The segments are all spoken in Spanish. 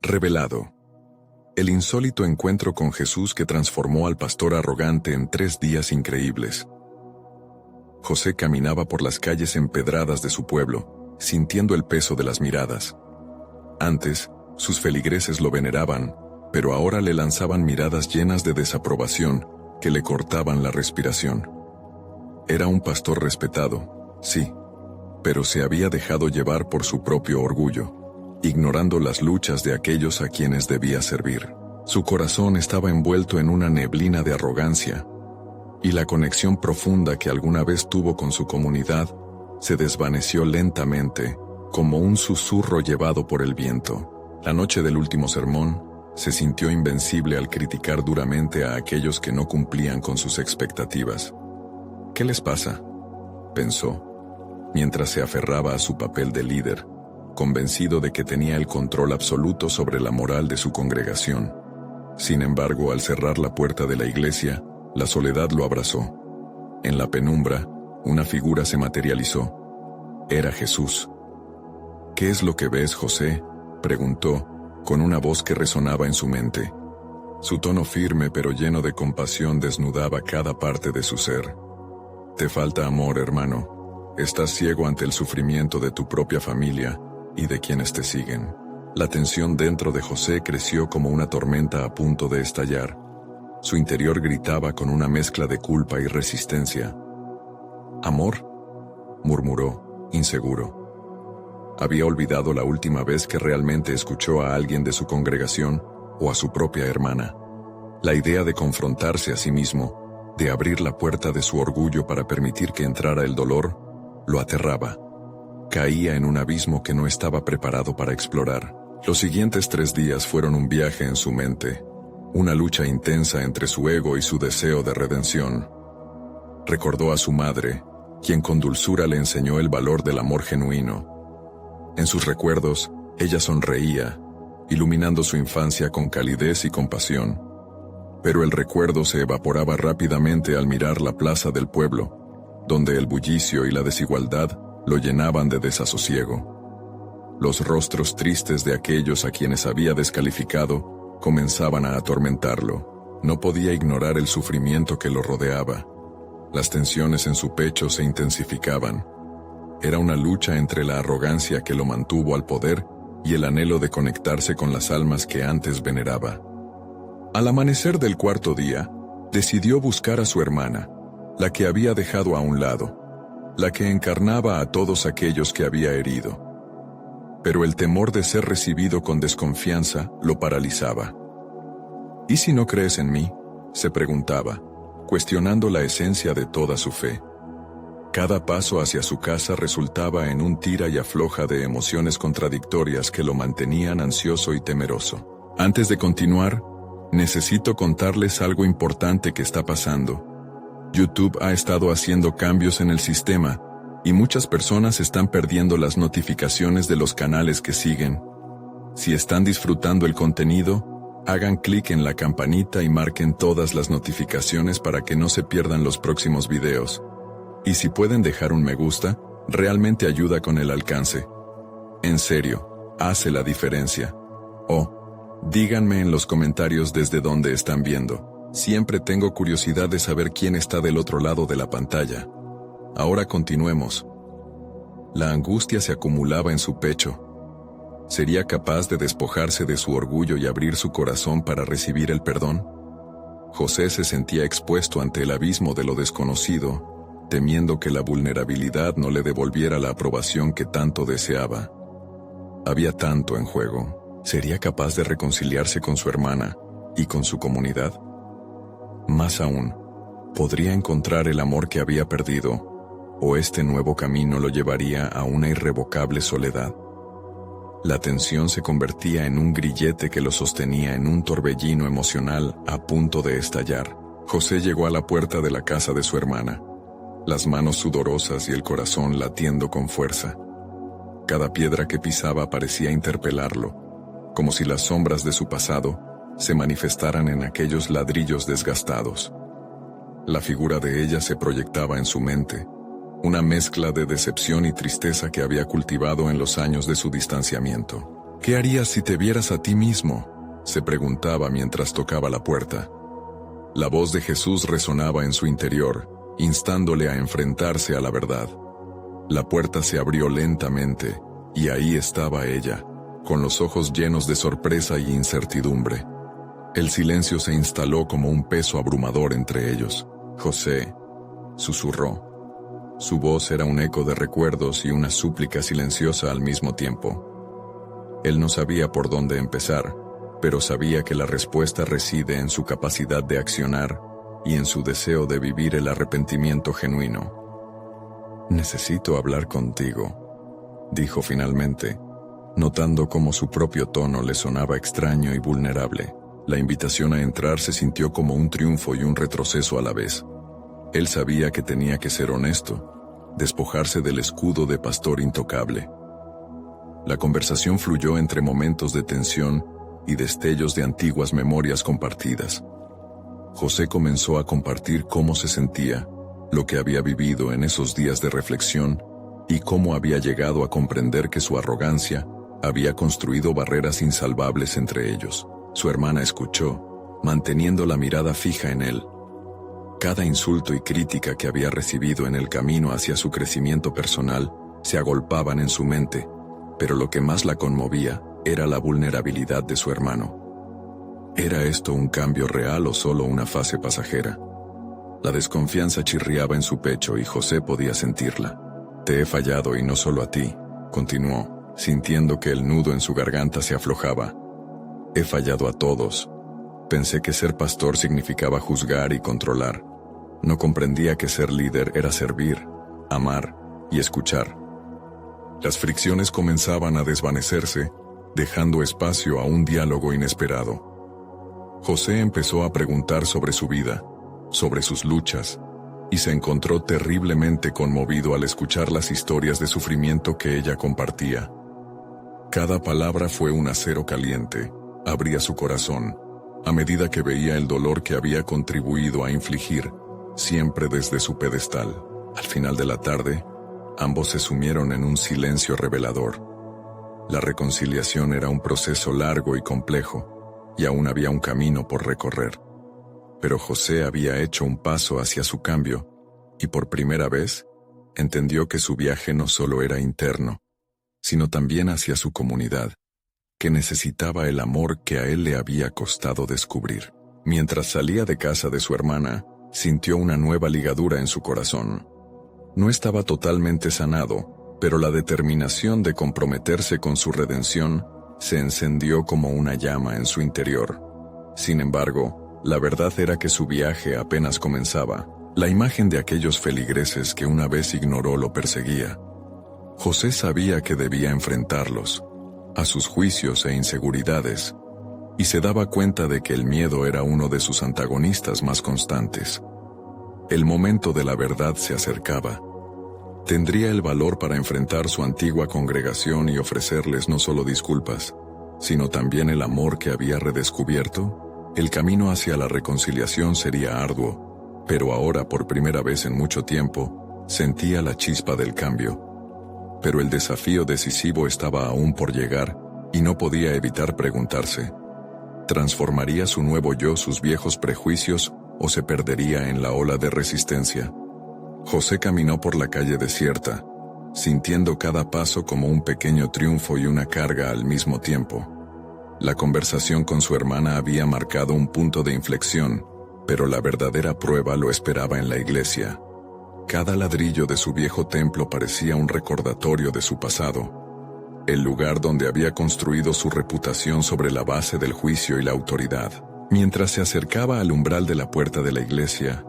Revelado. El insólito encuentro con Jesús que transformó al pastor arrogante en 3 días increíbles. José caminaba por las calles empedradas de su pueblo, sintiendo el peso de las miradas. Antes, sus feligreses lo veneraban, pero ahora le lanzaban miradas llenas de desaprobación que le cortaban la respiración. Era un pastor respetado, sí, pero se había dejado llevar por su propio orgullo, ignorando las luchas de aquellos a quienes debía servir. Su corazón estaba envuelto en una neblina de arrogancia, y la conexión profunda que alguna vez tuvo con su comunidad se desvaneció lentamente, como un susurro llevado por el viento. La noche del último sermón, se sintió invencible al criticar duramente a aquellos que no cumplían con sus expectativas. ¿Qué les pasa?, pensó, mientras se aferraba a su papel de líder, convencido de que tenía el control absoluto sobre la moral de su congregación. Sin embargo, al cerrar la puerta de la iglesia, la soledad lo abrazó. En la penumbra, una figura se materializó. Era Jesús. «¿Qué es lo que ves, José?», preguntó, con una voz que resonaba en su mente. Su tono firme pero lleno de compasión desnudaba cada parte de su ser. «Te falta amor, hermano. Estás ciego ante el sufrimiento de tu propia familia y de quienes te siguen». La tensión dentro de José creció como una tormenta a punto de estallar. Su interior gritaba con una mezcla de culpa y resistencia. «¿Amor?», murmuró, inseguro. Había olvidado la última vez que realmente escuchó a alguien de su congregación o a su propia hermana. La idea de confrontarse a sí mismo, de abrir la puerta de su orgullo para permitir que entrara el dolor, lo aterraba. Caía en un abismo que no estaba preparado para explorar. Los siguientes 3 días fueron un viaje en su mente, una lucha intensa entre su ego y su deseo de redención. Recordó a su madre, quien con dulzura le enseñó el valor del amor genuino. En sus recuerdos, ella sonreía, iluminando su infancia con calidez y compasión. Pero el recuerdo se evaporaba rápidamente al mirar la plaza del pueblo, donde el bullicio y la desigualdad lo llenaban de desasosiego. Los rostros tristes de aquellos a quienes había descalificado comenzaban a atormentarlo. No podía ignorar el sufrimiento que lo rodeaba. Las tensiones en su pecho se intensificaban. Era una lucha entre la arrogancia que lo mantuvo al poder y el anhelo de conectarse con las almas que antes veneraba. Al amanecer del 4.º día, decidió buscar a su hermana, la que había dejado a un lado, la que encarnaba a todos aquellos que había herido. Pero el temor de ser recibido con desconfianza lo paralizaba. «¿Y si no crees en mí?», se preguntaba, cuestionando la esencia de toda su fe. Cada paso hacia su casa resultaba en un tira y afloja de emociones contradictorias que lo mantenían ansioso y temeroso. «Antes de continuar, necesito contarles algo importante que está pasando. YouTube ha estado haciendo cambios en el sistema, y muchas personas están perdiendo las notificaciones de los canales que siguen. Si están disfrutando el contenido, hagan clic en la campanita y marquen todas las notificaciones para que no se pierdan los próximos videos. Y si pueden dejar un me gusta, realmente ayuda con el alcance. En serio, hace la diferencia. Díganme en los comentarios desde dónde están viendo. Siempre tengo curiosidad de saber quién está del otro lado de la pantalla. Ahora continuemos». La angustia se acumulaba en su pecho. ¿Sería capaz de despojarse de su orgullo y abrir su corazón para recibir el perdón? José se sentía expuesto ante el abismo de lo desconocido, temiendo que la vulnerabilidad no le devolviera la aprobación que tanto deseaba. Había tanto en juego. ¿Sería capaz de reconciliarse con su hermana y con su comunidad? Más aún, ¿podría encontrar el amor que había perdido? ¿O este nuevo camino lo llevaría a una irrevocable soledad? La tensión se convertía en un grillete que lo sostenía en un torbellino emocional a punto de estallar. José llegó a la puerta de la casa de su hermana, las manos sudorosas y el corazón latiendo con fuerza. Cada piedra que pisaba parecía interpelarlo, como si las sombras de su pasado se manifestaran en aquellos ladrillos desgastados. La figura de ella se proyectaba en su mente, una mezcla de decepción y tristeza que había cultivado en los años de su distanciamiento. ¿Qué harías si te vieras a ti mismo?, se preguntaba mientras tocaba la puerta. La voz de Jesús resonaba en su interior, instándole a enfrentarse a la verdad. La puerta se abrió lentamente, y ahí estaba ella, con los ojos llenos de sorpresa y incertidumbre. El silencio se instaló como un peso abrumador entre ellos. «José», susurró. Su voz era un eco de recuerdos y una súplica silenciosa al mismo tiempo. Él no sabía por dónde empezar, pero sabía que la respuesta reside en su capacidad de accionar y en su deseo de vivir el arrepentimiento genuino. «Necesito hablar contigo», dijo finalmente, notando cómo su propio tono le sonaba extraño y vulnerable. La invitación a entrar se sintió como un triunfo y un retroceso a la vez. Él sabía que tenía que ser honesto, despojarse del escudo de pastor intocable. La conversación fluyó entre momentos de tensión y destellos de antiguas memorias compartidas. José comenzó a compartir cómo se sentía, lo que había vivido en esos días de reflexión y cómo había llegado a comprender que su arrogancia había construido barreras insalvables entre ellos. Su hermana escuchó, manteniendo la mirada fija en él. Cada insulto y crítica que había recibido en el camino hacia su crecimiento personal se agolpaban en su mente, pero lo que más la conmovía era la vulnerabilidad de su hermano. ¿Era esto un cambio real o solo una fase pasajera? La desconfianza chirriaba en su pecho y José podía sentirla. «Te he fallado y no solo a ti», continuó, sintiendo que el nudo en su garganta se aflojaba. «He fallado a todos. Pensé que ser pastor significaba juzgar y controlar. No comprendía que ser líder era servir, amar y escuchar». Las fricciones comenzaban a desvanecerse, dejando espacio a un diálogo inesperado. José empezó a preguntar sobre su vida, sobre sus luchas, y se encontró terriblemente conmovido al escuchar las historias de sufrimiento que ella compartía. Cada palabra fue un acero caliente. Abría su corazón, a medida que veía el dolor que había contribuido a infligir, siempre desde su pedestal. Al final de la tarde, ambos se sumieron en un silencio revelador. La reconciliación era un proceso largo y complejo, y aún había un camino por recorrer. Pero José había hecho un paso hacia su cambio, y por primera vez, entendió que su viaje no solo era interno, sino también hacia su comunidad, que necesitaba el amor que a él le había costado descubrir. Mientras salía de casa de su hermana, sintió una nueva ligadura en su corazón. No estaba totalmente sanado, pero la determinación de comprometerse con su redención se encendió como una llama en su interior. Sin embargo, la verdad era que su viaje apenas comenzaba. La imagen de aquellos feligreses que una vez ignoró lo perseguía. José sabía que debía enfrentarlos, a sus juicios e inseguridades, y se daba cuenta de que el miedo era uno de sus antagonistas más constantes. El momento de la verdad se acercaba. Tendría el valor para enfrentar su antigua congregación y ofrecerles no solo disculpas, sino también el amor que había redescubierto. El camino hacia la reconciliación sería arduo, pero ahora por primera vez en mucho tiempo, sentía la chispa del cambio. Pero el desafío decisivo estaba aún por llegar, y no podía evitar preguntarse: ¿transformaría su nuevo yo sus viejos prejuicios o se perdería en la ola de resistencia? José caminó por la calle desierta, sintiendo cada paso como un pequeño triunfo y una carga al mismo tiempo. La conversación con su hermana había marcado un punto de inflexión, pero la verdadera prueba lo esperaba en la iglesia. Cada ladrillo de su viejo templo parecía un recordatorio de su pasado, el lugar donde había construido su reputación sobre la base del juicio y la autoridad. Mientras se acercaba al umbral de la puerta de la iglesia,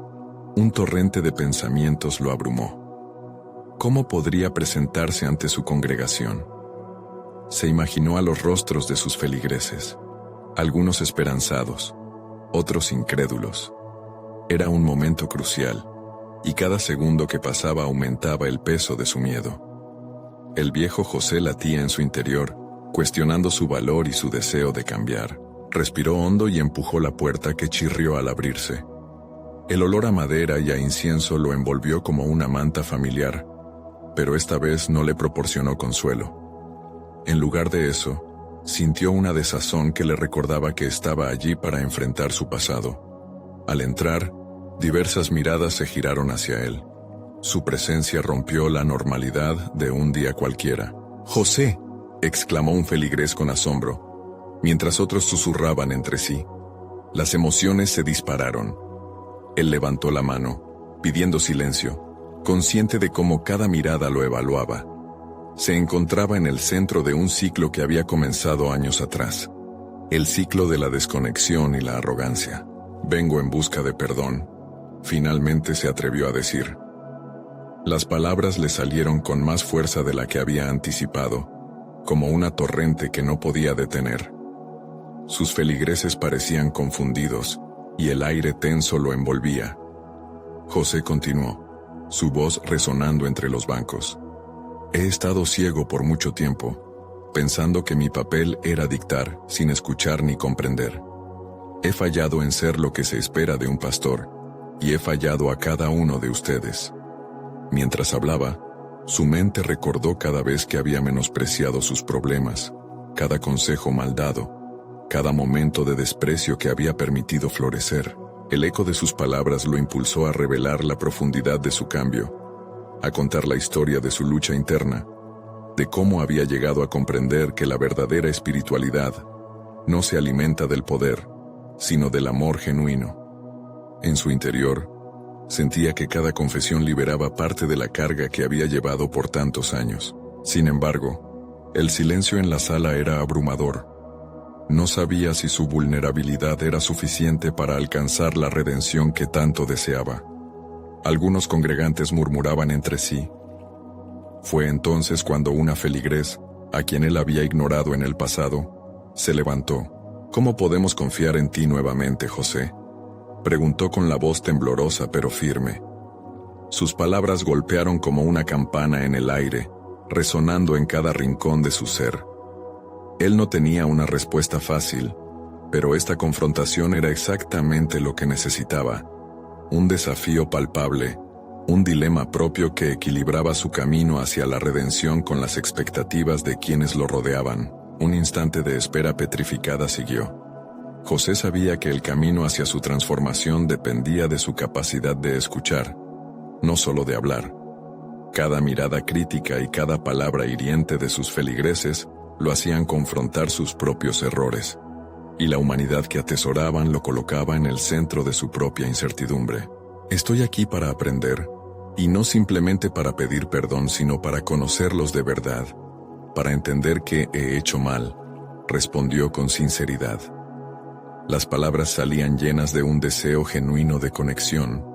un torrente de pensamientos lo abrumó. ¿Cómo podría presentarse ante su congregación? Se imaginó a los rostros de sus feligreses, algunos esperanzados, otros incrédulos. Era un momento crucial, y cada segundo que pasaba aumentaba el peso de su miedo. El viejo José latía en su interior, cuestionando su valor y su deseo de cambiar. Respiró hondo y empujó la puerta, que chirrió al abrirse. El olor a madera y a incienso lo envolvió como una manta familiar, pero esta vez no le proporcionó consuelo. En lugar de eso, Sintió una desazón que le recordaba que estaba allí para enfrentar su pasado. Al entrar, diversas miradas se giraron hacia él. Su presencia rompió la normalidad de un día cualquiera. «¡José!», exclamó un feligrés con asombro, mientras otros susurraban entre sí. Las emociones se dispararon. Él levantó la mano, pidiendo silencio, consciente de cómo cada mirada lo evaluaba. Se encontraba en el centro de un ciclo que había comenzado años atrás. El ciclo de la desconexión y la arrogancia. «Vengo en busca de perdón», finalmente se atrevió a decir. Las palabras le salieron con más fuerza de la que había anticipado, como una torrente que no podía detener. Sus feligreses parecían confundidos, y el aire tenso lo envolvía. José continuó, su voz resonando entre los bancos. «He estado ciego por mucho tiempo, pensando que mi papel era dictar, sin escuchar ni comprender. He fallado en ser lo que se espera de un pastor, y he fallado a cada uno de ustedes». Mientras hablaba, su mente recordó cada vez que había menospreciado sus problemas, cada consejo mal dado, cada momento de desprecio que había permitido florecer. El eco de sus palabras lo impulsó a revelar la profundidad de su cambio, a contar la historia de su lucha interna, de cómo había llegado a comprender que la verdadera espiritualidad no se alimenta del poder, sino del amor genuino. En su interior, sentía que cada confesión liberaba parte de la carga que había llevado por tantos años. Sin embargo, el silencio en la sala era abrumador. No sabía si su vulnerabilidad era suficiente para alcanzar la redención que tanto deseaba. Algunos congregantes murmuraban entre sí. Fue entonces cuando una feligrés, a quien él había ignorado en el pasado, se levantó. «¿Cómo podemos confiar en ti nuevamente, José?», preguntó con la voz temblorosa pero firme. Sus palabras golpearon como una campana en el aire, resonando en cada rincón de su ser. Él no tenía una respuesta fácil, pero esta confrontación era exactamente lo que necesitaba. Un desafío palpable, un dilema propio que equilibraba su camino hacia la redención con las expectativas de quienes lo rodeaban. Un instante de espera petrificada siguió. José sabía que el camino hacia su transformación dependía de su capacidad de escuchar, no solo de hablar. Cada mirada crítica y cada palabra hiriente de sus feligreses lo hacían confrontar sus propios errores, y la humanidad que atesoraban lo colocaba en el centro de su propia incertidumbre. «Estoy aquí para aprender, y no simplemente para pedir perdón, sino para conocerlos de verdad, para entender que he hecho mal», respondió con sinceridad. Las palabras salían llenas de un deseo genuino de conexión,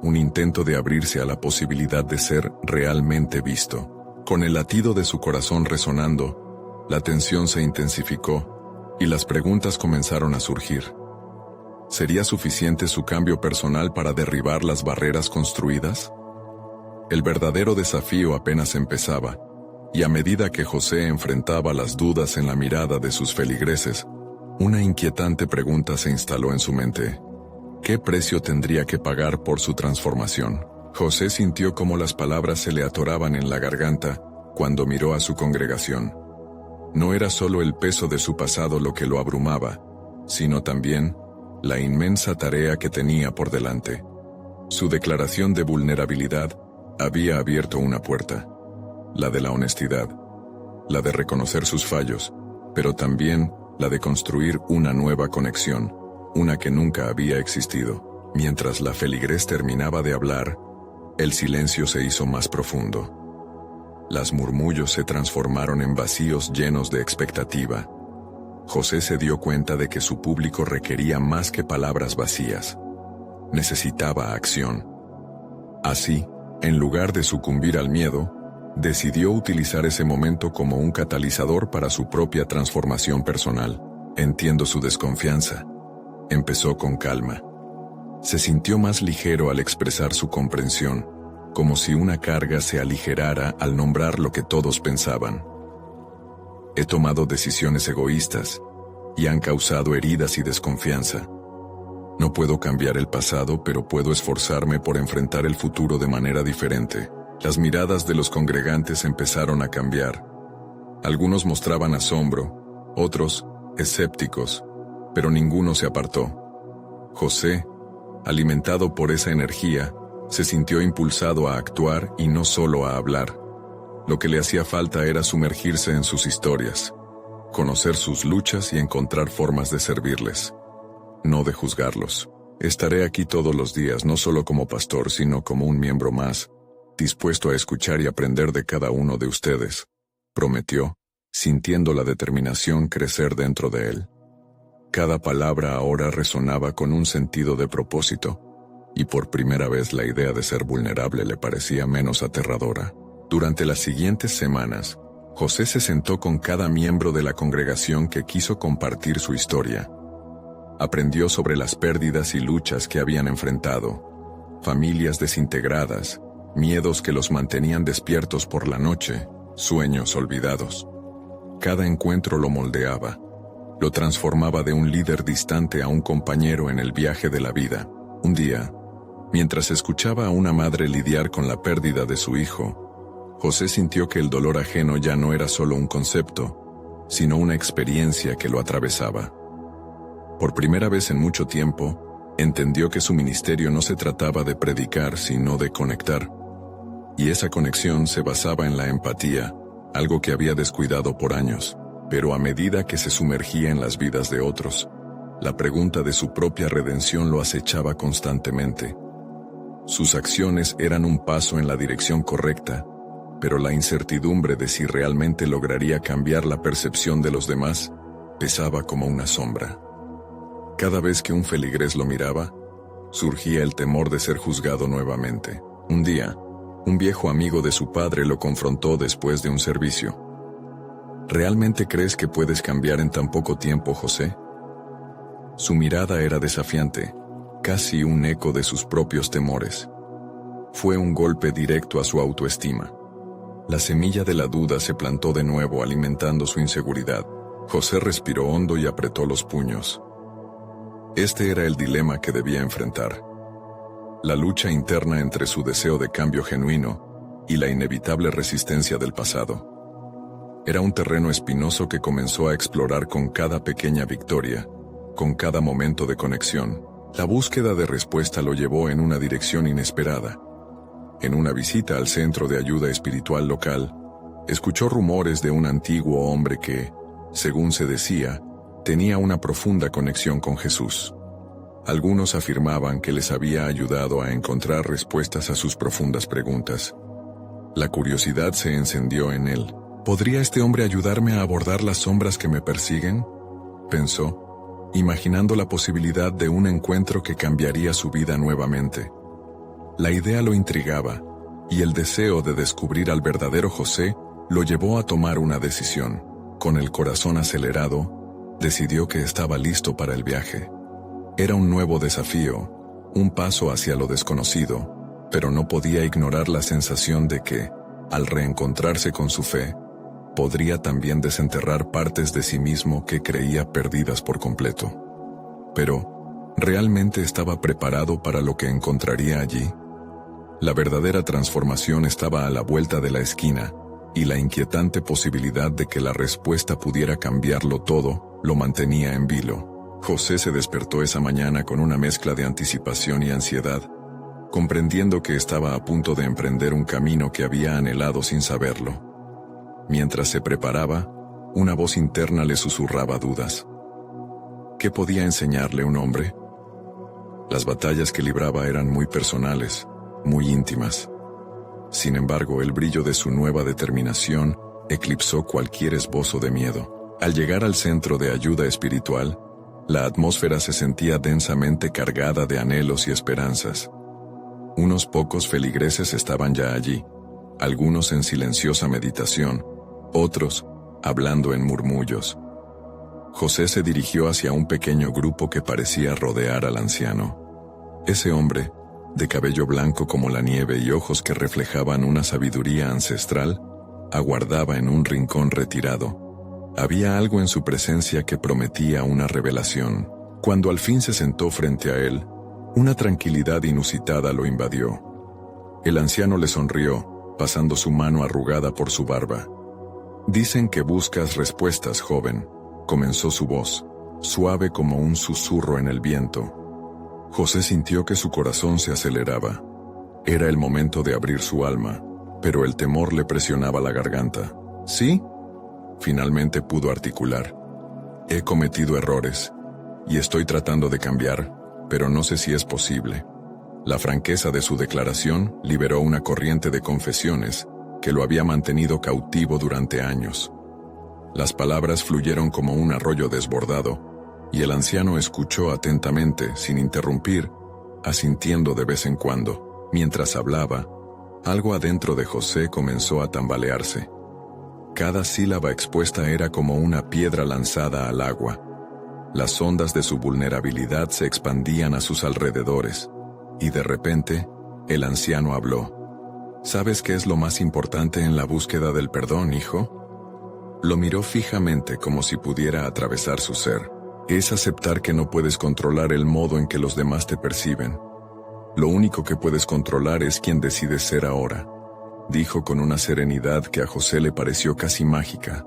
un intento de abrirse a la posibilidad de ser realmente visto. Con el latido de su corazón resonando, la tensión se intensificó, y las preguntas comenzaron a surgir. ¿Sería suficiente su cambio personal para derribar las barreras construidas? El verdadero desafío apenas empezaba, y a medida que José enfrentaba las dudas en la mirada de sus feligreses, una inquietante pregunta se instaló en su mente. ¿Qué precio tendría que pagar por su transformación? José sintió cómo las palabras se le atoraban en la garganta cuando miró a su congregación. No era solo el peso de su pasado lo que lo abrumaba, sino también la inmensa tarea que tenía por delante. Su declaración de vulnerabilidad había abierto una puerta, la de la honestidad, la de reconocer sus fallos, pero también la de construir una nueva conexión, una que nunca había existido. Mientras la feligrés terminaba de hablar, el silencio se hizo más profundo. Las murmullos se transformaron en vacíos llenos de expectativa. José se dio cuenta de que su público requería más que palabras vacías. Necesitaba acción. Así, en lugar de sucumbir al miedo, decidió utilizar ese momento como un catalizador para su propia transformación personal. «Entiendo su desconfianza», empezó con calma. Se sintió más ligero al expresar su comprensión, como si una carga se aligerara al nombrar lo que todos pensaban. «He tomado decisiones egoístas, y han causado heridas y desconfianza. No puedo cambiar el pasado, pero puedo esforzarme por enfrentar el futuro de manera diferente». Las miradas de los congregantes empezaron a cambiar. Algunos mostraban asombro, otros, escépticos, pero ninguno se apartó. José, alimentado por esa energía, se sintió impulsado a actuar y no solo a hablar. Lo que le hacía falta era sumergirse en sus historias, conocer sus luchas y encontrar formas de servirles, no de juzgarlos. Estaré aquí todos los días, no solo como pastor, sino como un miembro más, dispuesto a escuchar y aprender de cada uno de ustedes, prometió, sintiendo la determinación crecer dentro de él. Cada palabra ahora resonaba con un sentido de propósito, y por primera vez la idea de ser vulnerable le parecía menos aterradora. Durante las siguientes semanas, José se sentó con cada miembro de la congregación que quiso compartir su historia. Aprendió sobre las pérdidas y luchas que habían enfrentado, familias desintegradas, miedos que los mantenían despiertos por la noche, sueños olvidados. Cada encuentro lo moldeaba, lo transformaba de un líder distante a un compañero en el viaje de la vida. Un día, mientras escuchaba a una madre lidiar con la pérdida de su hijo, José sintió que el dolor ajeno ya no era solo un concepto, sino una experiencia que lo atravesaba. Por primera vez en mucho tiempo, entendió que su ministerio no se trataba de predicar, sino de conectar. Y esa conexión se basaba en la empatía, algo que había descuidado por años. Pero a medida que se sumergía en las vidas de otros, la pregunta de su propia redención lo acechaba constantemente. Sus acciones eran un paso en la dirección correcta, pero la incertidumbre de si realmente lograría cambiar la percepción de los demás pesaba como una sombra. Cada vez que un feligrés lo miraba, surgía el temor de ser juzgado nuevamente. Un día, un viejo amigo de su padre lo confrontó después de un servicio. ¿Realmente crees que puedes cambiar en tan poco tiempo, José? Su mirada era desafiante, casi un eco de sus propios temores. Fue un golpe directo a su autoestima. La semilla de la duda se plantó de nuevo, alimentando su inseguridad. José respiró hondo y apretó los puños. Este era el dilema que debía enfrentar. La lucha interna entre su deseo de cambio genuino y la inevitable resistencia del pasado. Era un terreno espinoso que comenzó a explorar con cada pequeña victoria, con cada momento de conexión. La búsqueda de respuesta lo llevó en una dirección inesperada. En una visita al centro de ayuda espiritual local, escuchó rumores de un antiguo hombre que, según se decía, tenía una profunda conexión con Jesús. Algunos afirmaban que les había ayudado a encontrar respuestas a sus profundas preguntas. La curiosidad se encendió en él. ¿Podría este hombre ayudarme a abordar las sombras que me persiguen?, pensó, imaginando la posibilidad de un encuentro que cambiaría su vida nuevamente. La idea lo intrigaba, y el deseo de descubrir al verdadero José lo llevó a tomar una decisión. Con el corazón acelerado, decidió que estaba listo para el viaje. Era un nuevo desafío, un paso hacia lo desconocido, pero no podía ignorar la sensación de que, al reencontrarse con su fe, podría también desenterrar partes de sí mismo que creía perdidas por completo. Pero, ¿realmente estaba preparado para lo que encontraría allí? La verdadera transformación estaba a la vuelta de la esquina, y la inquietante posibilidad de que la respuesta pudiera cambiarlo todo, lo mantenía en vilo. José se despertó esa mañana con una mezcla de anticipación y ansiedad, comprendiendo que estaba a punto de emprender un camino que había anhelado sin saberlo. Mientras se preparaba, una voz interna le susurraba dudas. ¿Qué podía enseñarle un hombre? Las batallas que libraba eran muy personales, muy íntimas. Sin embargo, el brillo de su nueva determinación eclipsó cualquier esbozo de miedo. Al llegar al centro de ayuda espiritual, la atmósfera se sentía densamente cargada de anhelos y esperanzas. Unos pocos feligreses estaban ya allí, algunos en silenciosa meditación, otros hablando en murmullos. José se dirigió hacia un pequeño grupo que parecía rodear al anciano. Ese hombre, de cabello blanco como la nieve y ojos que reflejaban una sabiduría ancestral, aguardaba en un rincón retirado. Había algo en su presencia que prometía una revelación. Cuando al fin se sentó frente a él, una tranquilidad inusitada lo invadió. El anciano le sonrió, pasando su mano arrugada por su barba. «Dicen que buscas respuestas, joven. comenzó su voz, suave como un susurro en el viento. José sintió que su corazón se aceleraba. Era el momento de abrir su alma, pero el temor le presionaba la garganta. ¿Sí? Finalmente pudo articular. He cometido errores, y estoy tratando de cambiar, pero no sé si es posible. La franqueza de su declaración liberó una corriente de confesiones que lo había mantenido cautivo durante años. Las palabras fluyeron como un arroyo desbordado, y el anciano escuchó atentamente, sin interrumpir, asintiendo de vez en cuando. Mientras hablaba, algo adentro de José comenzó a tambalearse. Cada sílaba expuesta era como una piedra lanzada al agua. Las ondas de su vulnerabilidad se expandían a sus alrededores, y de repente, el anciano habló. ¿Sabes qué es lo más importante en la búsqueda del perdón, hijo? Lo miró fijamente como si pudiera atravesar su ser. Es aceptar que no puedes controlar el modo en que los demás te perciben. Lo único que puedes controlar es quién decides ser ahora, dijo con una serenidad que a José le pareció casi mágica.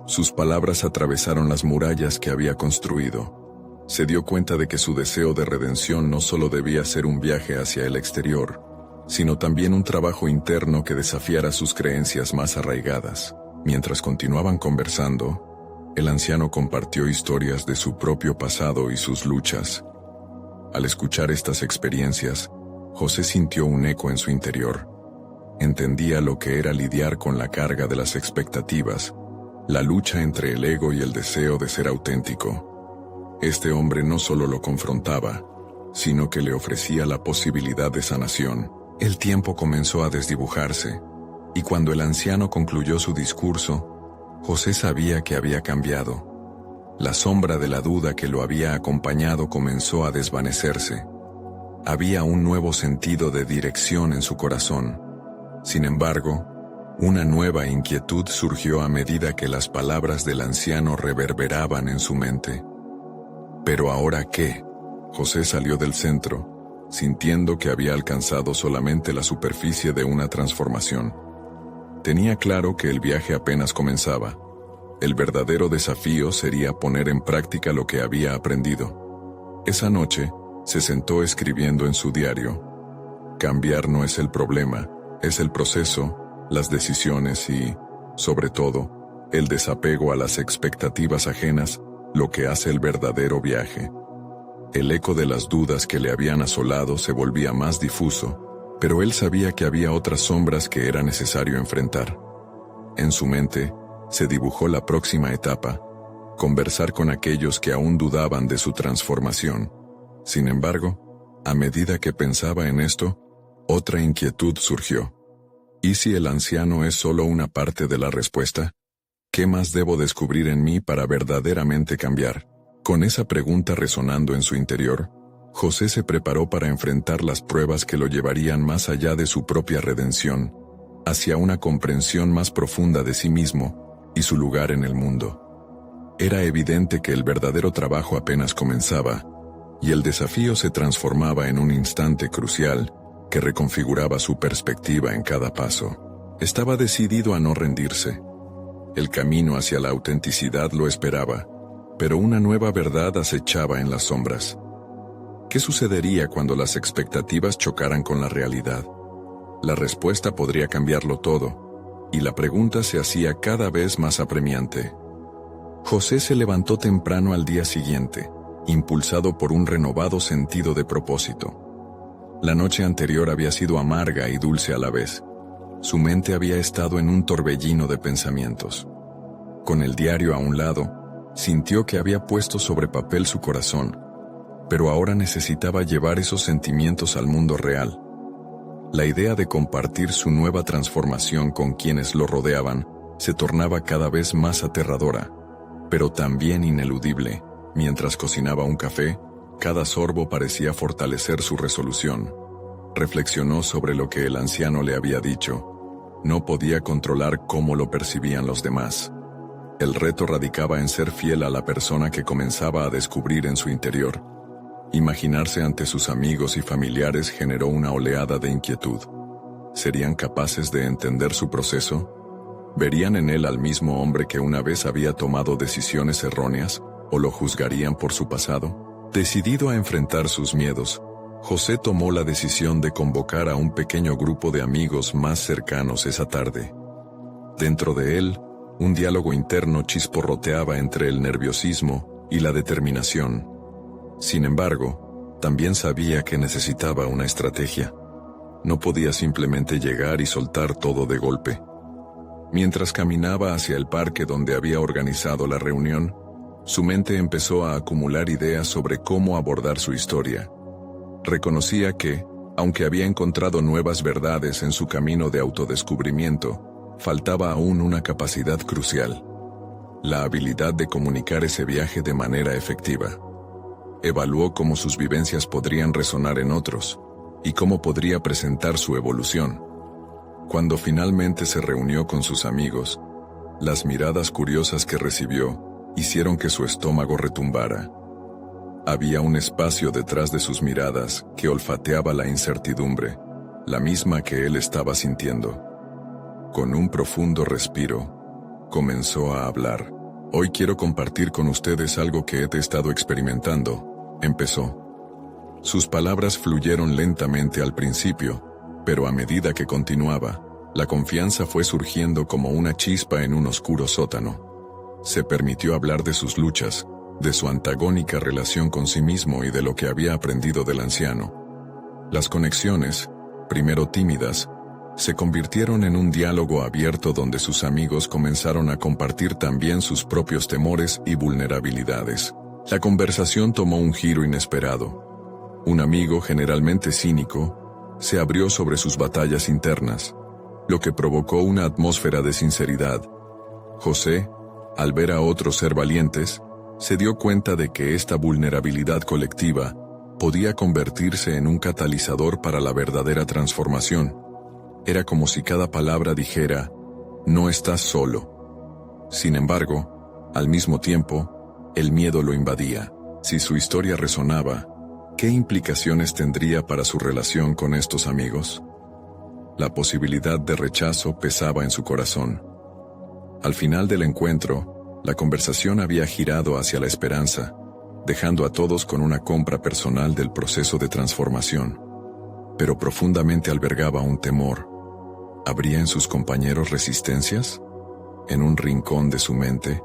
Sus palabras atravesaron las murallas que había construido. Se dio cuenta de que su deseo de redención no solo debía ser un viaje hacia el exterior, sino también un trabajo interno que desafiara sus creencias más arraigadas. Mientras continuaban conversando, el anciano compartió historias de su propio pasado y sus luchas. Al escuchar estas experiencias, José sintió un eco en su interior. Entendía lo que era lidiar con la carga de las expectativas, la lucha entre el ego y el deseo de ser auténtico. Este hombre no solo lo confrontaba, sino que le ofrecía la posibilidad de sanación. El tiempo comenzó a desdibujarse, y cuando el anciano concluyó su discurso, José sabía que había cambiado. La sombra de la duda que lo había acompañado comenzó a desvanecerse. Había un nuevo sentido de dirección en su corazón. Sin embargo, una nueva inquietud surgió a medida que las palabras del anciano reverberaban en su mente. ¿Pero ahora qué? José salió del centro, sintiendo que había alcanzado solamente la superficie de una transformación. Tenía claro que el viaje apenas comenzaba. El verdadero desafío sería poner en práctica lo que había aprendido. Esa noche, se sentó escribiendo en su diario. Cambiar no es el problema, es el proceso, las decisiones y, sobre todo, el desapego a las expectativas ajenas, lo que hace el verdadero viaje. El eco de las dudas que le habían asolado se volvía más difuso, pero él sabía que había otras sombras que era necesario enfrentar. En su mente, se dibujó la próxima etapa, conversar con aquellos que aún dudaban de su transformación. Sin embargo, a medida que pensaba en esto, otra inquietud surgió. ¿Y si el anciano es solo una parte de la respuesta? ¿Qué más debo descubrir en mí para verdaderamente cambiar? Con esa pregunta resonando en su interior, José se preparó para enfrentar las pruebas que lo llevarían más allá de su propia redención, hacia una comprensión más profunda de sí mismo y su lugar en el mundo. Era evidente que el verdadero trabajo apenas comenzaba, y el desafío se transformaba en un instante crucial que reconfiguraba su perspectiva en cada paso. Estaba decidido a no rendirse. El camino hacia la autenticidad lo esperaba, pero una nueva verdad acechaba en las sombras. ¿Qué sucedería cuando las expectativas chocaran con la realidad? La respuesta podría cambiarlo todo, y la pregunta se hacía cada vez más apremiante. José se levantó temprano al día siguiente, impulsado por un renovado sentido de propósito. La noche anterior había sido amarga y dulce a la vez. Su mente había estado en un torbellino de pensamientos. Con el diario a un lado, sintió que había puesto sobre papel su corazón, pero ahora necesitaba llevar esos sentimientos al mundo real. La idea de compartir su nueva transformación con quienes lo rodeaban se tornaba cada vez más aterradora, pero también ineludible. Mientras cocinaba un café, cada sorbo parecía fortalecer su resolución. Reflexionó sobre lo que el anciano le había dicho. No podía controlar cómo lo percibían los demás. El reto radicaba en ser fiel a la persona que comenzaba a descubrir en su interior. Imaginarse ante sus amigos y familiares generó una oleada de inquietud. ¿Serían capaces de entender su proceso? ¿Verían en él al mismo hombre que una vez había tomado decisiones erróneas, o lo juzgarían por su pasado? Decidido a enfrentar sus miedos, José tomó la decisión de convocar a un pequeño grupo de amigos más cercanos esa tarde. Dentro de él, un diálogo interno chisporroteaba entre el nerviosismo y la determinación. Sin embargo, también sabía que necesitaba una estrategia. No podía simplemente llegar y soltar todo de golpe. Mientras caminaba hacia el parque donde había organizado la reunión, su mente empezó a acumular ideas sobre cómo abordar su historia. Reconocía que, aunque había encontrado nuevas verdades en su camino de autodescubrimiento, faltaba aún una capacidad crucial: la habilidad de comunicar ese viaje de manera efectiva. Evaluó cómo sus vivencias podrían resonar en otros, y cómo podría presentar su evolución. Cuando finalmente se reunió con sus amigos, las miradas curiosas que recibió hicieron que su estómago retumbara. Había un espacio detrás de sus miradas que olfateaba la incertidumbre, la misma que él estaba sintiendo. Con un profundo respiro, comenzó a hablar. «Hoy quiero compartir con ustedes algo que he estado experimentando», empezó. Sus palabras fluyeron lentamente al principio, pero a medida que continuaba, la confianza fue surgiendo como una chispa en un oscuro sótano. Se permitió hablar de sus luchas, de su antagónica relación con sí mismo y de lo que había aprendido del anciano. Las conexiones, primero tímidas, se convirtieron en un diálogo abierto donde sus amigos comenzaron a compartir también sus propios temores y vulnerabilidades. La conversación tomó un giro inesperado. Un amigo, generalmente cínico, se abrió sobre sus batallas internas, lo que provocó una atmósfera de sinceridad. José, al ver a otros ser valientes, se dio cuenta de que esta vulnerabilidad colectiva podía convertirse en un catalizador para la verdadera transformación. Era como si cada palabra dijera: «No estás solo». Sin embargo, al mismo tiempo, el miedo lo invadía. Si su historia resonaba, ¿qué implicaciones tendría para su relación con estos amigos? La posibilidad de rechazo pesaba en su corazón. Al final del encuentro, la conversación había girado hacia la esperanza, dejando a todos con una compra personal del proceso de transformación. Pero profundamente albergaba un temor. ¿Habría en sus compañeros resistencias? En un rincón de su mente,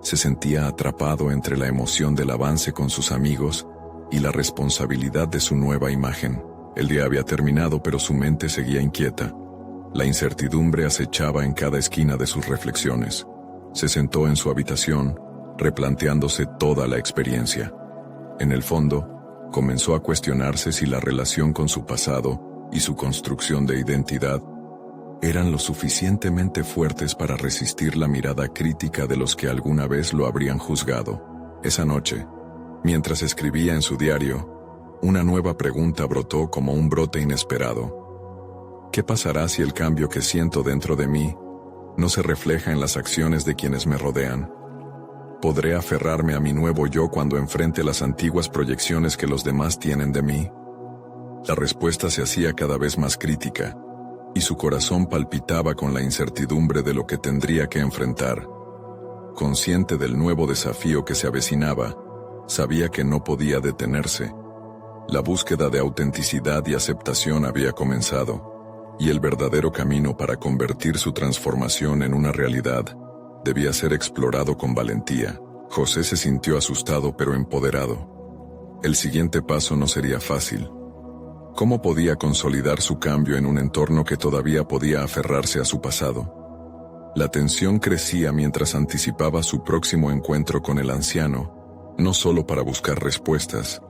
se sentía atrapado entre la emoción del avance con sus amigos y la responsabilidad de su nueva imagen. El día había terminado, pero su mente seguía inquieta. La incertidumbre acechaba en cada esquina de sus reflexiones. Se sentó en su habitación, replanteándose toda la experiencia. En el fondo, comenzó a cuestionarse si la relación con su pasado y su construcción de identidad eran lo suficientemente fuertes para resistir la mirada crítica de los que alguna vez lo habrían juzgado. Esa noche, mientras escribía en su diario, una nueva pregunta brotó como un brote inesperado. ¿Qué pasará si el cambio que siento dentro de mí no se refleja en las acciones de quienes me rodean? ¿Podré aferrarme a mi nuevo yo cuando enfrente las antiguas proyecciones que los demás tienen de mí? La respuesta se hacía cada vez más crítica, y su corazón palpitaba con la incertidumbre de lo que tendría que enfrentar. Consciente del nuevo desafío que se avecinaba, sabía que no podía detenerse. La búsqueda de autenticidad y aceptación había comenzado, y el verdadero camino para convertir su transformación en una realidad debía ser explorado con valentía. José se sintió asustado pero empoderado. El siguiente paso no sería fácil. ¿Cómo podía consolidar su cambio en un entorno que todavía podía aferrarse a su pasado? La tensión crecía mientras anticipaba su próximo encuentro con el anciano, no solo para buscar respuestas,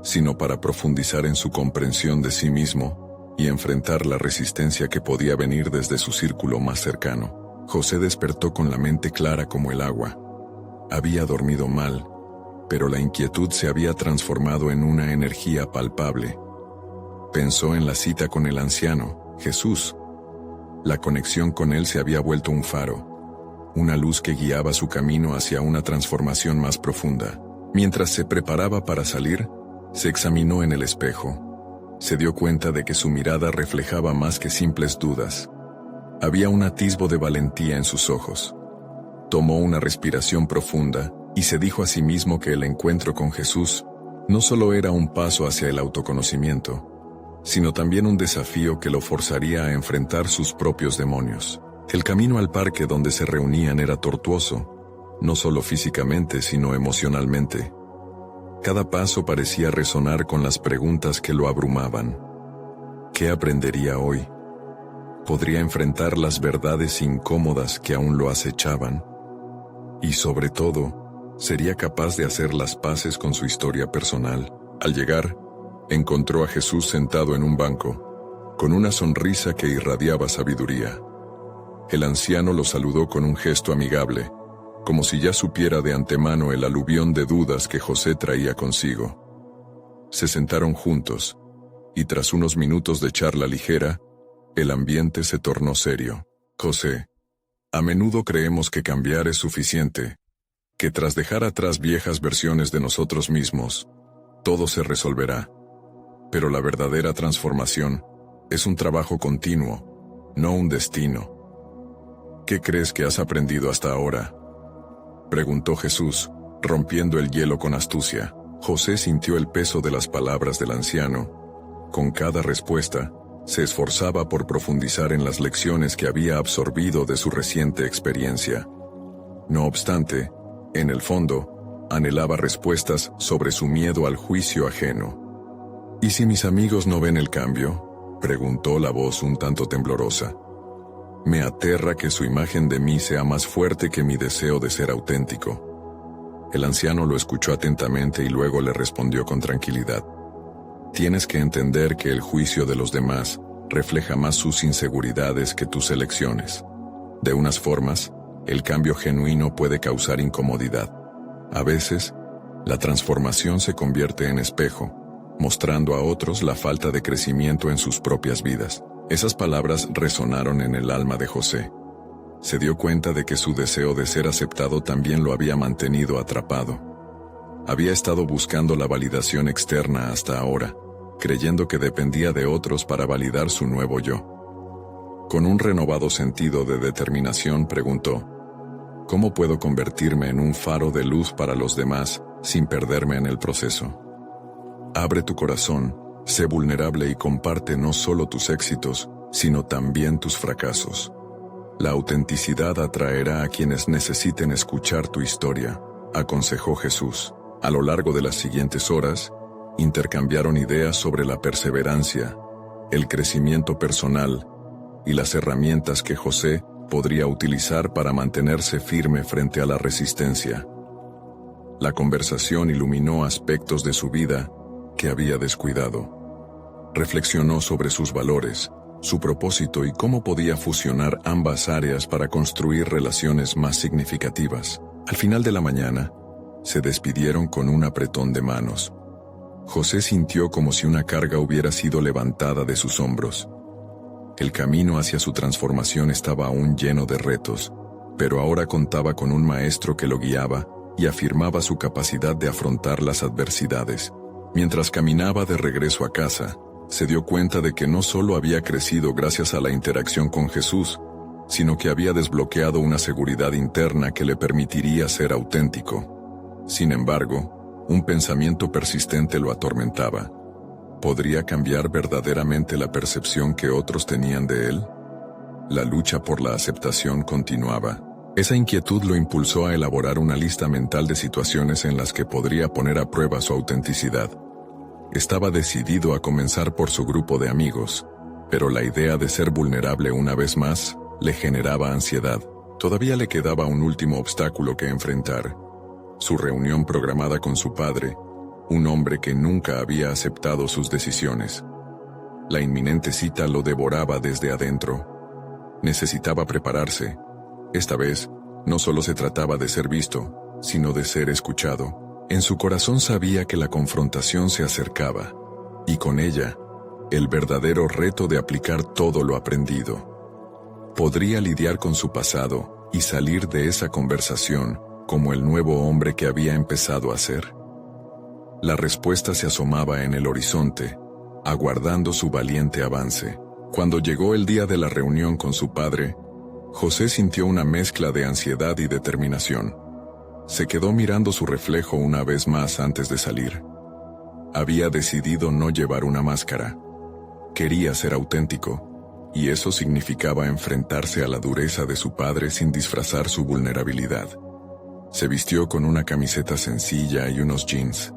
sino para profundizar en su comprensión de sí mismo y enfrentar la resistencia que podía venir desde su círculo más cercano. José despertó con la mente clara como el agua. Había dormido mal, pero la inquietud se había transformado en una energía palpable. Pensó en la cita con el anciano, Jesús. La conexión con él se había vuelto un faro, una luz que guiaba su camino hacia una transformación más profunda. Mientras se preparaba para salir, se examinó en el espejo. Se dio cuenta de que su mirada reflejaba más que simples dudas. Había un atisbo de valentía en sus ojos. Tomó una respiración profunda y se dijo a sí mismo que el encuentro con Jesús no solo era un paso hacia el autoconocimiento, sino también un desafío que lo forzaría a enfrentar sus propios demonios. El camino al parque donde se reunían era tortuoso, no solo físicamente sino emocionalmente. Cada paso parecía resonar con las preguntas que lo abrumaban. ¿Qué aprendería hoy? ¿Podría enfrentar las verdades incómodas que aún lo acechaban? Y sobre todo, ¿sería capaz de hacer las paces con su historia personal? Al llegar, encontró a Jesús sentado en un banco, con una sonrisa que irradiaba sabiduría. El anciano lo saludó con un gesto amigable, como si ya supiera de antemano el aluvión de dudas que José traía consigo. Se sentaron juntos, y tras unos minutos de charla ligera, el ambiente se tornó serio. José, a menudo creemos que cambiar es suficiente, que tras dejar atrás viejas versiones de nosotros mismos, todo se resolverá. Pero la verdadera transformación es un trabajo continuo, no un destino. ¿Qué crees que has aprendido hasta ahora?, preguntó Jesús, rompiendo el hielo con astucia. José sintió el peso de las palabras del anciano. Con cada respuesta, se esforzaba por profundizar en las lecciones que había absorbido de su reciente experiencia. No obstante, en el fondo, anhelaba respuestas sobre su miedo al juicio ajeno. ¿Y si mis amigos no ven el cambio?, preguntó la voz un tanto temblorosa. Me aterra que su imagen de mí sea más fuerte que mi deseo de ser auténtico. El anciano lo escuchó atentamente y luego le respondió con tranquilidad. Tienes que entender que el juicio de los demás refleja más sus inseguridades que tus elecciones. De unas formas, el cambio genuino puede causar incomodidad. A veces, la transformación se convierte en espejo, mostrando a otros la falta de crecimiento en sus propias vidas. Esas palabras resonaron en el alma de José. Se dio cuenta de que su deseo de ser aceptado también lo había mantenido atrapado. Había estado buscando la validación externa hasta ahora, creyendo que dependía de otros para validar su nuevo yo. Con un renovado sentido de determinación preguntó, ¿cómo puedo convertirme en un faro de luz para los demás sin perderme en el proceso? Abre tu corazón, sé vulnerable y comparte no solo tus éxitos, sino también tus fracasos. La autenticidad atraerá a quienes necesiten escuchar tu historia, aconsejó Jesús. A lo largo de las siguientes horas, intercambiaron ideas sobre la perseverancia, el crecimiento personal y las herramientas que José podría utilizar para mantenerse firme frente a la resistencia. La conversación iluminó aspectos de su vida que había descuidado. Reflexionó sobre sus valores, su propósito y cómo podía fusionar ambas áreas para construir relaciones más significativas. Al final de la mañana, se despidieron con un apretón de manos. José sintió como si una carga hubiera sido levantada de sus hombros. El camino hacia su transformación estaba aún lleno de retos, pero ahora contaba con un maestro que lo guiaba y afirmaba su capacidad de afrontar las adversidades. Mientras caminaba de regreso a casa, se dio cuenta de que no solo había crecido gracias a la interacción con Jesús, sino que había desbloqueado una seguridad interna que le permitiría ser auténtico. Sin embargo, un pensamiento persistente lo atormentaba. ¿Podría cambiar verdaderamente la percepción que otros tenían de él? La lucha por la aceptación continuaba. Esa inquietud lo impulsó a elaborar una lista mental de situaciones en las que podría poner a prueba su autenticidad. Estaba decidido a comenzar por su grupo de amigos, pero la idea de ser vulnerable una vez más le generaba ansiedad. Todavía le quedaba un último obstáculo que enfrentar: su reunión programada con su padre, un hombre que nunca había aceptado sus decisiones. La inminente cita lo devoraba desde adentro. Necesitaba prepararse. Esta vez, no solo se trataba de ser visto, sino de ser escuchado. En su corazón sabía que la confrontación se acercaba, y con ella, el verdadero reto de aplicar todo lo aprendido. ¿Podría lidiar con su pasado y salir de esa conversación como el nuevo hombre que había empezado a ser? La respuesta se asomaba en el horizonte, aguardando su valiente avance. Cuando llegó el día de la reunión con su padre, José sintió una mezcla de ansiedad y determinación. Se quedó mirando su reflejo una vez más antes de salir. Había decidido no llevar una máscara. Quería ser auténtico, y eso significaba enfrentarse a la dureza de su padre sin disfrazar su vulnerabilidad. Se vistió con una camiseta sencilla y unos jeans.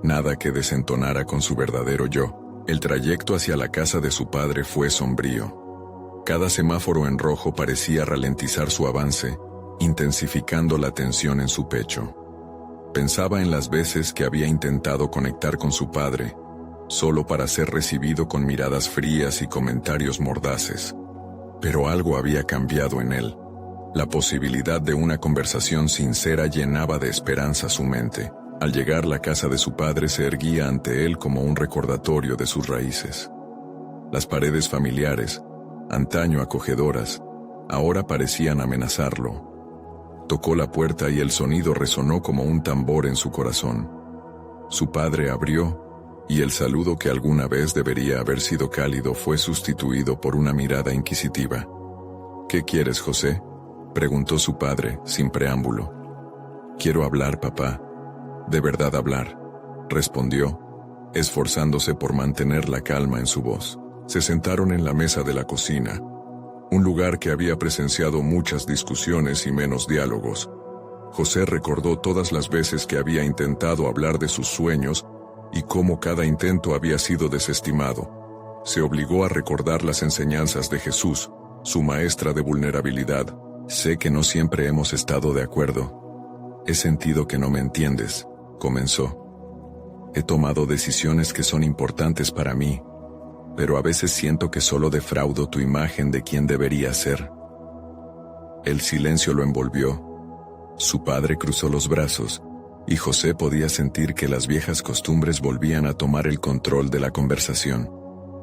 Nada que desentonara con su verdadero yo. El trayecto hacia la casa de su padre fue sombrío. Cada semáforo en rojo parecía ralentizar su avance, intensificando la tensión en su pecho. Pensaba en las veces que había intentado conectar con su padre, solo para ser recibido con miradas frías y comentarios mordaces. Pero algo había cambiado en él. La posibilidad de una conversación sincera llenaba de esperanza su mente. Al llegar, la casa de su padre se erguía ante él como un recordatorio de sus raíces. Las paredes familiares, antaño acogedoras, ahora parecían amenazarlo. Tocó la puerta y el sonido resonó como un tambor en su corazón. Su padre abrió, y el saludo que alguna vez debería haber sido cálido fue sustituido por una mirada inquisitiva. «¿Qué quieres, José?», preguntó su padre, sin preámbulo. «Quiero hablar, papá. De verdad hablar», respondió, esforzándose por mantener la calma en su voz. Se sentaron en la mesa de la cocina, un lugar que había presenciado muchas discusiones y menos diálogos. José recordó todas las veces que había intentado hablar de sus sueños y cómo cada intento había sido desestimado. Se obligó a recordar las enseñanzas de Jesús, su maestra de vulnerabilidad. «Sé que no siempre hemos estado de acuerdo. He sentido que no me entiendes», comenzó. «He tomado decisiones que son importantes para mí, pero a veces siento que solo defraudo tu imagen de quien debería ser». El silencio lo envolvió. Su padre cruzó los brazos, y José podía sentir que las viejas costumbres volvían a tomar el control de la conversación.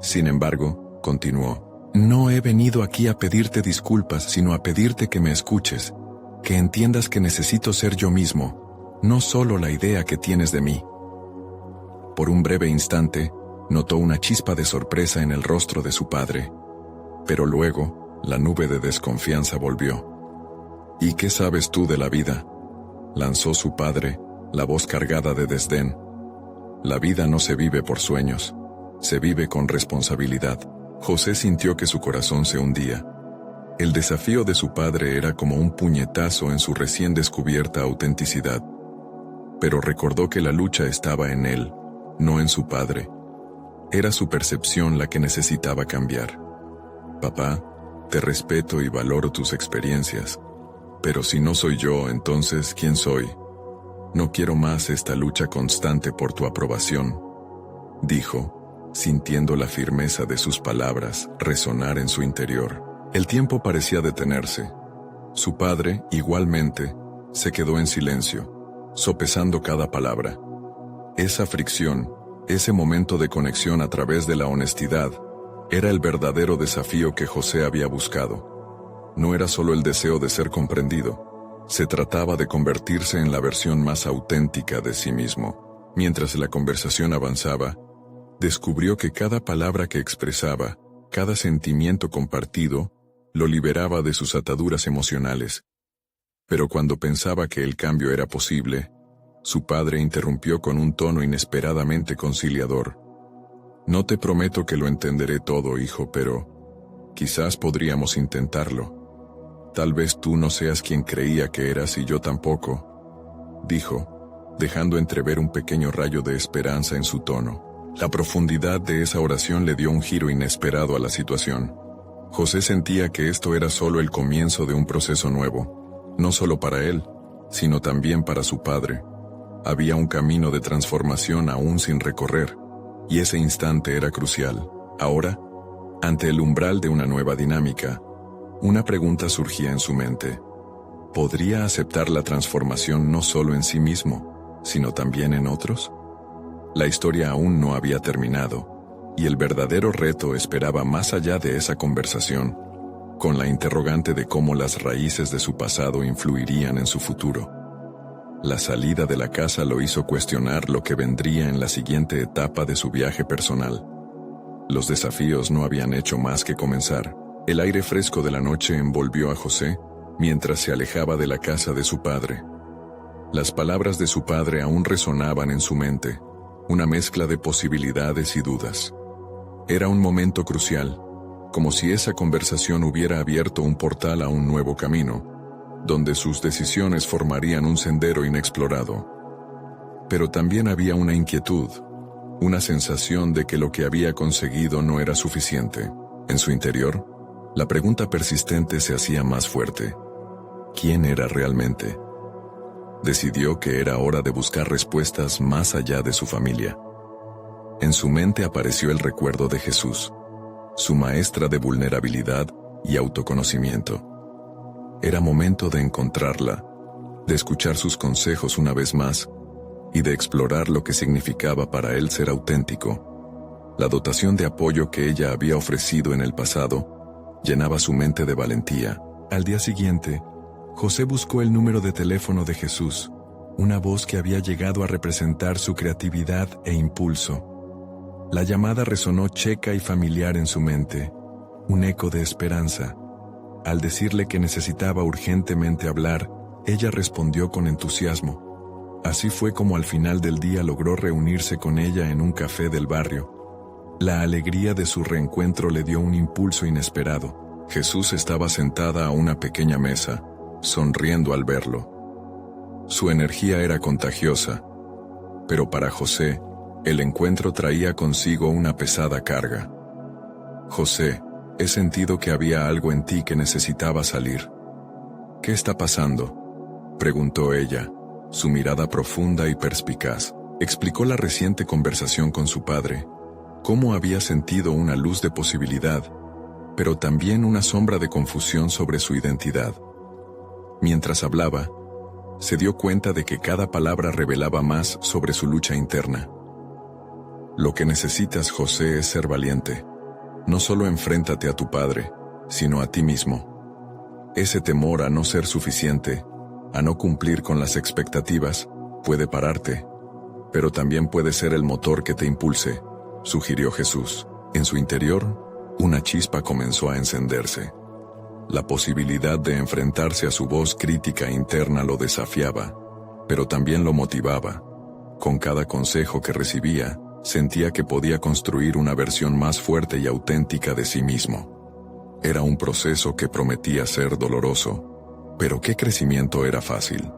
Sin embargo, continuó: «No he venido aquí a pedirte disculpas, sino a pedirte que me escuches, que entiendas que necesito ser yo mismo, no solo la idea que tienes de mí». Por un breve instante, notó una chispa de sorpresa en el rostro de su padre. Pero luego, la nube de desconfianza volvió. «¿Y qué sabes tú de la vida?», lanzó su padre, la voz cargada de desdén. «La vida no se vive por sueños, se vive con responsabilidad». José sintió que su corazón se hundía. El desafío de su padre era como un puñetazo en su recién descubierta autenticidad. Pero recordó que la lucha estaba en él, no en su padre. Era su percepción la que necesitaba cambiar. «Papá, te respeto y valoro tus experiencias. Pero si no soy yo, entonces, ¿quién soy? No quiero más esta lucha constante por tu aprobación», dijo, sintiendo la firmeza de sus palabras resonar en su interior. El tiempo parecía detenerse. Su padre, igualmente, se quedó en silencio, sopesando cada palabra. Esa fricción, ese momento de conexión a través de la honestidad, era el verdadero desafío que José había buscado. No era solo el deseo de ser comprendido, se trataba de convertirse en la versión más auténtica de sí mismo. Mientras la conversación avanzaba, descubrió que cada palabra que expresaba, cada sentimiento compartido, lo liberaba de sus ataduras emocionales. Pero cuando pensaba que el cambio era posible, su padre interrumpió con un tono inesperadamente conciliador. «No te prometo que lo entenderé todo, hijo, pero quizás podríamos intentarlo. Tal vez tú no seas quien creía que eras y yo tampoco», dijo, dejando entrever un pequeño rayo de esperanza en su tono. La profundidad de esa oración le dio un giro inesperado a la situación. José sentía que esto era solo el comienzo de un proceso nuevo, no solo para él, sino también para su padre. Había un camino de transformación aún sin recorrer, y ese instante era crucial. Ahora, ante el umbral de una nueva dinámica, una pregunta surgía en su mente. ¿Podría aceptar la transformación no solo en sí mismo, sino también en otros? La historia aún no había terminado, y el verdadero reto esperaba más allá de esa conversación, con la interrogante de cómo las raíces de su pasado influirían en su futuro. La salida de la casa lo hizo cuestionar lo que vendría en la siguiente etapa de su viaje personal. Los desafíos no habían hecho más que comenzar. El aire fresco de la noche envolvió a José mientras se alejaba de la casa de su padre. Las palabras de su padre aún resonaban en su mente, una mezcla de posibilidades y dudas. Era un momento crucial, como si esa conversación hubiera abierto un portal a un nuevo camino, donde sus decisiones formarían un sendero inexplorado. Pero también había una inquietud, una sensación de que lo que había conseguido no era suficiente. En su interior, la pregunta persistente se hacía más fuerte. ¿Quién era realmente? Decidió que era hora de buscar respuestas más allá de su familia. En su mente apareció el recuerdo de Jesús, su maestra de vulnerabilidad y autoconocimiento. Era momento de encontrarla, de escuchar sus consejos una vez más, y de explorar lo que significaba para él ser auténtico. La dotación de apoyo que ella había ofrecido en el pasado llenaba su mente de valentía. Al día siguiente, José buscó el número de teléfono de Jesús, una voz que había llegado a representar su creatividad e impulso. La llamada resonó checa y familiar en su mente, un eco de esperanza. Al decirle que necesitaba urgentemente hablar, ella respondió con entusiasmo. Así fue como al final del día logró reunirse con ella en un café del barrio. La alegría de su reencuentro le dio un impulso inesperado. Jesús estaba sentada a una pequeña mesa, sonriendo al verlo. Su energía era contagiosa, pero para José, el encuentro traía consigo una pesada carga. José, he sentido que había algo en ti que necesitaba salir. ¿Qué está pasando?, preguntó ella, su mirada profunda y perspicaz. Explicó la reciente conversación con su padre, cómo había sentido una luz de posibilidad, pero también una sombra de confusión sobre su identidad. Mientras hablaba, se dio cuenta de que cada palabra revelaba más sobre su lucha interna. Lo que necesitas, José, es ser valiente. No solo enfréntate a tu padre, sino a ti mismo. Ese temor a no ser suficiente, a no cumplir con las expectativas, puede pararte, pero también puede ser el motor que te impulse, sugirió Jesús. En su interior, una chispa comenzó a encenderse. La posibilidad de enfrentarse a su voz crítica interna lo desafiaba, pero también lo motivaba. Con cada consejo que recibía, sentía que podía construir una versión más fuerte y auténtica de sí mismo. Era un proceso que prometía ser doloroso, pero qué crecimiento era fácil.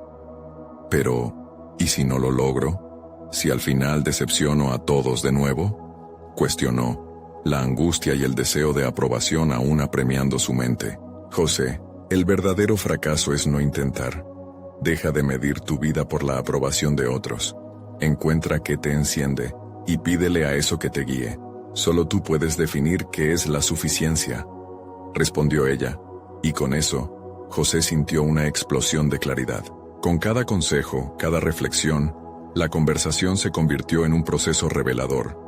Pero, ¿y si no lo logro? ¿Si al final decepciono a todos de nuevo?, cuestionó, la angustia y el deseo de aprobación aún apremiando su mente. José, el verdadero fracaso es no intentar. Deja de medir tu vida por la aprobación de otros. Encuentra qué te enciende, y pídele a eso que te guíe. Solo tú puedes definir qué es la suficiencia, respondió ella, y con eso, José sintió una explosión de claridad. Con cada consejo, cada reflexión, la conversación se convirtió en un proceso revelador.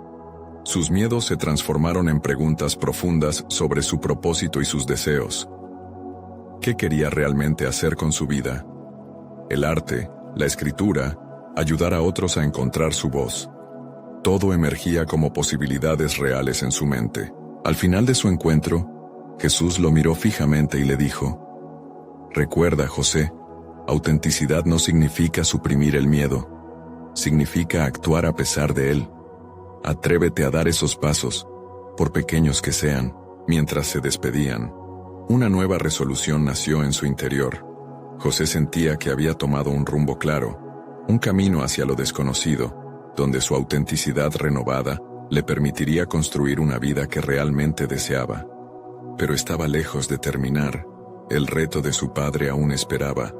Sus miedos se transformaron en preguntas profundas sobre su propósito y sus deseos. ¿Qué quería realmente hacer con su vida? El arte, la escritura, ayudar a otros a encontrar su voz. Todo emergía como posibilidades reales en su mente. Al final de su encuentro, Jesús lo miró fijamente y le dijo: recuerda, José, autenticidad no significa suprimir el miedo, significa actuar a pesar de él. Atrévete a dar esos pasos, por pequeños que sean. Mientras se despedían, una nueva resolución nació en su interior. José sentía que había tomado un rumbo claro, un camino hacia lo desconocido, donde su autenticidad renovada le permitiría construir una vida que realmente deseaba. Pero estaba lejos de terminar. El reto de su padre aún esperaba,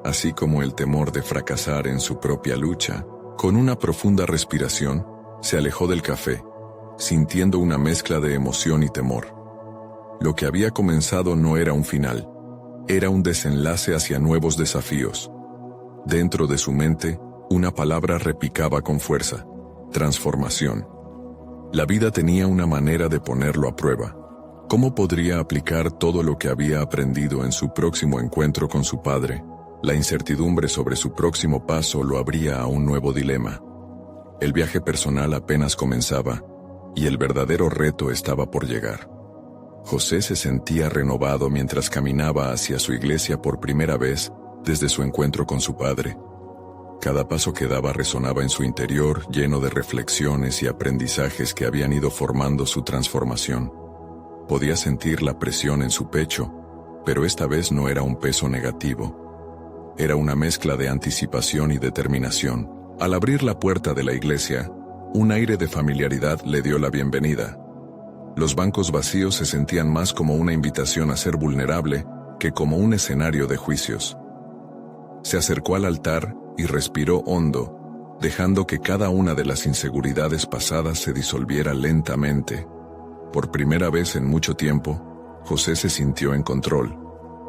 así como el temor de fracasar en su propia lucha. Con una profunda respiración, se alejó del café, sintiendo una mezcla de emoción y temor. Lo que había comenzado no era un final, era un desenlace hacia nuevos desafíos. Dentro de su mente, una palabra repicaba con fuerza: transformación. La vida tenía una manera de ponerlo a prueba. ¿Cómo podría aplicar todo lo que había aprendido en su próximo encuentro con su padre? La incertidumbre sobre su próximo paso lo abría a un nuevo dilema. El viaje personal apenas comenzaba, y el verdadero reto estaba por llegar. José se sentía renovado mientras caminaba hacia su iglesia por primera vez desde su encuentro con su padre. Cada paso que daba resonaba en su interior, lleno de reflexiones y aprendizajes que habían ido formando su transformación. Podía sentir la presión en su pecho, pero esta vez no era un peso negativo. Era una mezcla de anticipación y determinación. Al abrir la puerta de la iglesia, un aire de familiaridad le dio la bienvenida. Los bancos vacíos se sentían más como una invitación a ser vulnerable que como un escenario de juicios. Se acercó al altar y respiró hondo, dejando que cada una de las inseguridades pasadas se disolviera lentamente. Por primera vez en mucho tiempo, José se sintió en control,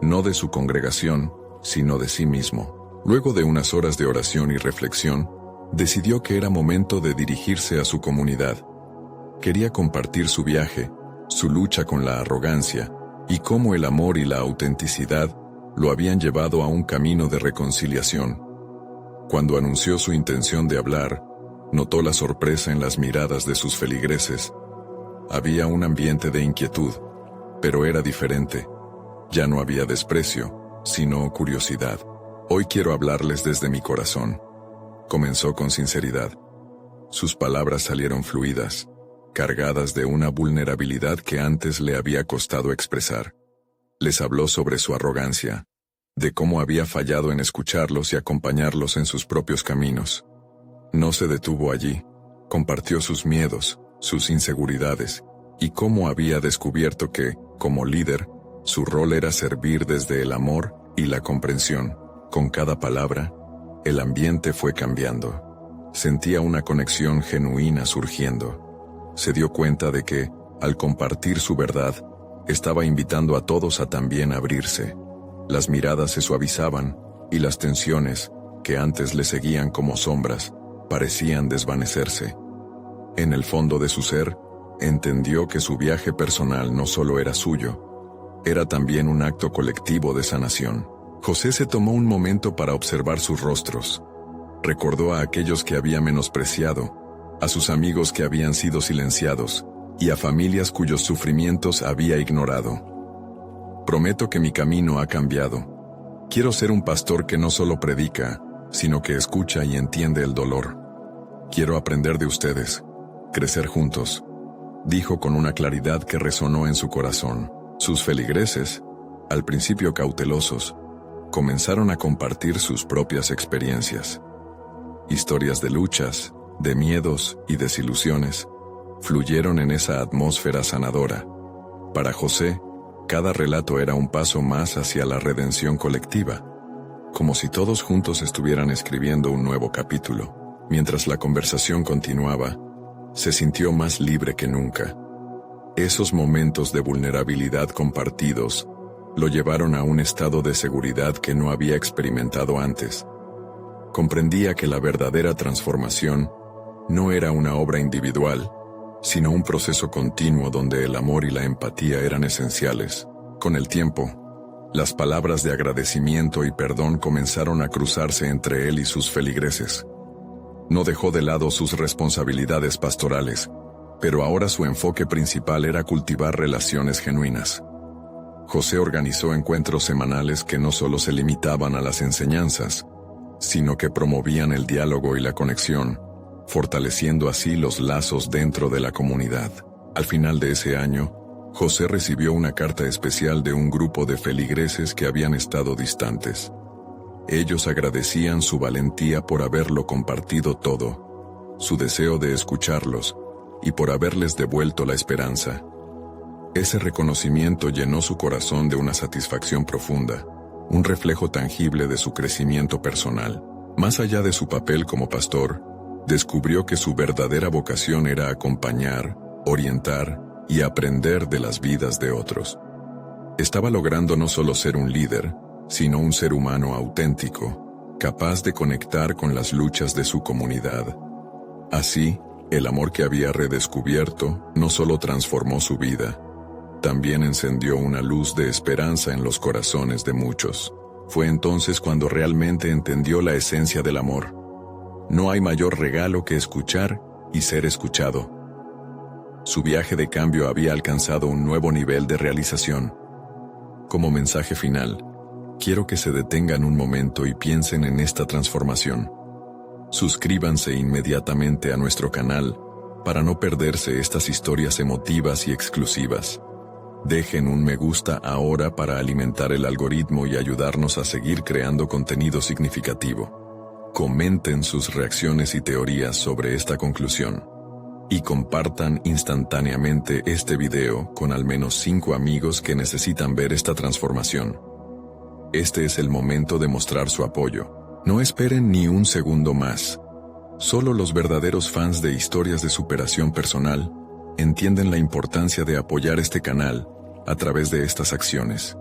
no de su congregación, sino de sí mismo. Luego de unas horas de oración y reflexión, decidió que era momento de dirigirse a su comunidad. Quería compartir su viaje, su lucha con la arrogancia, y cómo el amor y la autenticidad lo habían llevado a un camino de reconciliación. Cuando anunció su intención de hablar, notó la sorpresa en las miradas de sus feligreses. Había un ambiente de inquietud, pero era diferente. Ya no había desprecio, sino curiosidad. Hoy quiero hablarles desde mi corazón. Comenzó con sinceridad. Sus palabras salieron fluidas, cargadas de una vulnerabilidad que antes le había costado expresar. Les habló sobre su arrogancia, de cómo había fallado en escucharlos y acompañarlos en sus propios caminos. No se detuvo allí, compartió sus miedos, sus inseguridades, y cómo había descubierto que, como líder, su rol era servir desde el amor y la comprensión. Con cada palabra, el ambiente fue cambiando. Sentía una conexión genuina surgiendo. Se dio cuenta de que, al compartir su verdad, estaba invitando a todos a también abrirse. Las miradas se suavizaban, y las tensiones, que antes le seguían como sombras, parecían desvanecerse. En el fondo de su ser, entendió que su viaje personal no solo era suyo, era también un acto colectivo de sanación. José se tomó un momento para observar sus rostros. Recordó a aquellos que había menospreciado, a sus amigos que habían sido silenciados, y a familias cuyos sufrimientos había ignorado. Prometo que mi camino ha cambiado. Quiero ser un pastor que no solo predica, sino que escucha y entiende el dolor. Quiero aprender de ustedes, crecer juntos, dijo con una claridad que resonó en su corazón. Sus feligreses, al principio cautelosos, comenzaron a compartir sus propias experiencias. Historias de luchas, de miedos y desilusiones, fluyeron en esa atmósfera sanadora. Para José, cada relato era un paso más hacia la redención colectiva, como si todos juntos estuvieran escribiendo un nuevo capítulo. Mientras la conversación continuaba, se sintió más libre que nunca. Esos momentos de vulnerabilidad compartidos lo llevaron a un estado de seguridad que no había experimentado antes. Comprendía que la verdadera transformación no era una obra individual, sino un proceso continuo donde el amor y la empatía eran esenciales. Con el tiempo, las palabras de agradecimiento y perdón comenzaron a cruzarse entre él y sus feligreses. No dejó de lado sus responsabilidades pastorales, pero ahora su enfoque principal era cultivar relaciones genuinas. José organizó encuentros semanales que no solo se limitaban a las enseñanzas, sino que promovían el diálogo y la conexión, fortaleciendo así los lazos dentro de la comunidad. Al final de ese año, José recibió una carta especial de un grupo de feligreses que habían estado distantes. Ellos agradecían su valentía por haberlo compartido todo, su deseo de escucharlos, y por haberles devuelto la esperanza. Ese reconocimiento llenó su corazón de una satisfacción profunda, un reflejo tangible de su crecimiento personal. Más allá de su papel como pastor, descubrió que su verdadera vocación era acompañar, orientar y aprender de las vidas de otros. Estaba logrando no solo ser un líder, sino un ser humano auténtico, capaz de conectar con las luchas de su comunidad. Así, el amor que había redescubierto no solo transformó su vida, también encendió una luz de esperanza en los corazones de muchos. Fue entonces cuando realmente entendió la esencia del amor. No hay mayor regalo que escuchar y ser escuchado. Su viaje de cambio había alcanzado un nuevo nivel de realización. Como mensaje final, quiero que se detengan un momento y piensen en esta transformación. Suscríbanse inmediatamente a nuestro canal para no perderse estas historias emotivas y exclusivas. Dejen un me gusta ahora para alimentar el algoritmo y ayudarnos a seguir creando contenido significativo. Comenten sus reacciones y teorías sobre esta conclusión. Y compartan instantáneamente este video con al menos 5 amigos que necesitan ver esta transformación. Este es el momento de mostrar su apoyo. No esperen ni un segundo más. Solo los verdaderos fans de historias de superación personal entienden la importancia de apoyar este canal a través de estas acciones.